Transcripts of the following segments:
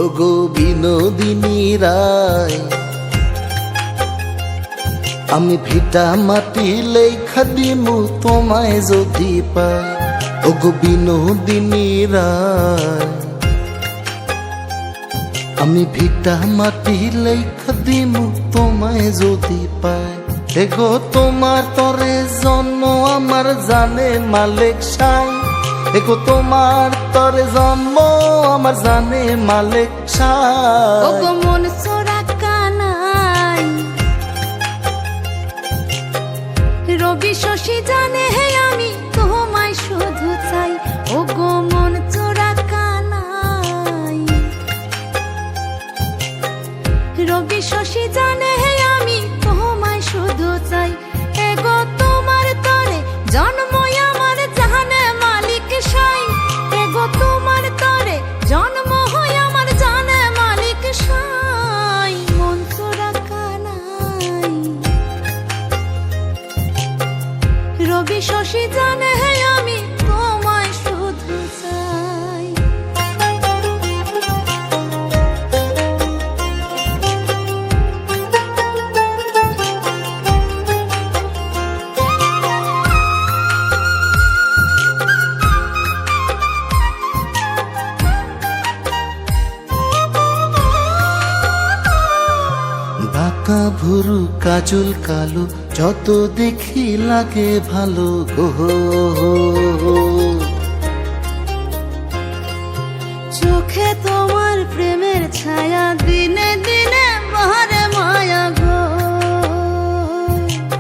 ওগো বিনোদিনী রায়, আমি ভিটা মাটি লেখা দিমু তোমায় যদি পাই। ওগো বিনোদিনী রায়, আমি ভিটা মাটি লেখা দিমু তোমায় যদি পাই। এগো তোমার তরে জন্ম আমার জানে মালিক সাই, এগো তোমার তরে জন্ম আমার জানে মালিক সাই। ওগো মন চোরা কানাই, রবি শশী জানে হে আমি তোমায় শুধু চাই। ওগো মন চোরা কানাই, রবি শশী জানে হে আমি তোমায় শুধু চাই। এগো তোমার তরে জন্ম আমার জানে মালিক সাই, এগো তোমার তরে জন্ম হয় আমার জানে মালিক সাই। মন চোরা কানাই, রবি শশী জানে হে আমি তোমায় শুধু চাই। বাঁকা ভুরু কাজল কালো যত দেখি লাগে ভালো গো, চোখে তোমার প্রেমের ছায়া দিনে দিনে বাহারে মায়া গো।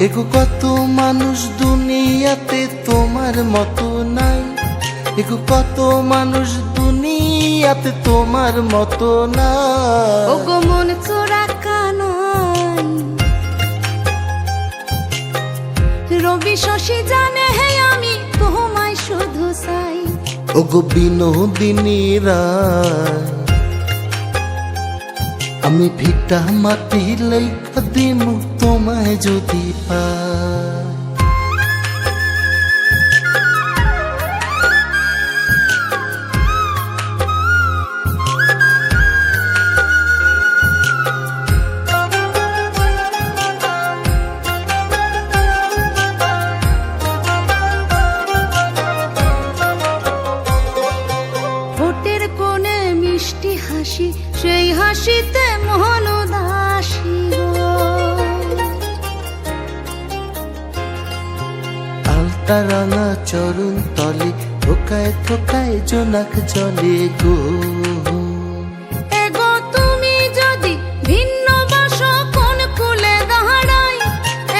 এগো কত মানুষ দুনিয়াতে তোমার মতো নাই, এগো কত মানুষ দুনিয়াতে তোমার মতো নাই। ওগো মন চোরা কানাই, রবি শশী জানে হে আমি তোমায় শুধু চাই। ওগো বিনোদিনী রায়, আমি ভিটা মাটি লেখা দিমু তোমায় যদি পাই। ঠোঁটের কোণে মিষ্টি হাসি, সেই হাসিতে মোহন উদাসী গো। আলতা রাঙা চরণ তলে থোকায় থোকায় জোনাক চলে গো। এগো তুমি যদি ভিন্ন বাসো কোন কুলে দাঁড়াই,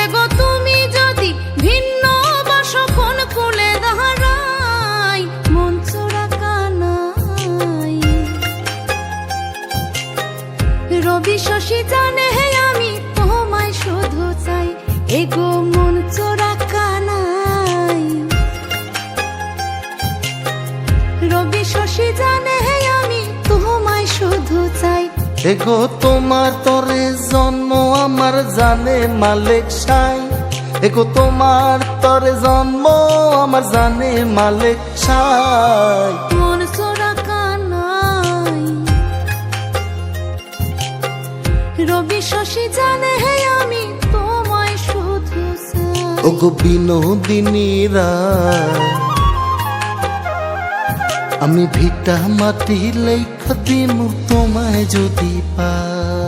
এগো তুমি যদি ভিন্ন বাসো কোন কুলে দাঁড়াই। মন চোরা কানাই, রবি শশী জানে হে আমি তোমায় শুধু চাই। এগো মন চোরা কানাই, রবি শশী জানে হে আমি তোমায় শুধু চাই। এগো তোমার তরে জন্ম আমার জানে মালিক সাই, এগো তোমার তরে জন্ম আমার জানে মালিক সাই। মন চোরা কানাই, রবি শশী জানে হে আমি তোমায় শুধু চাই। ওগো বিনোদিনী রায়, আমি ভিটা মাটি লেখা দিমু তোমায় যদি পাই।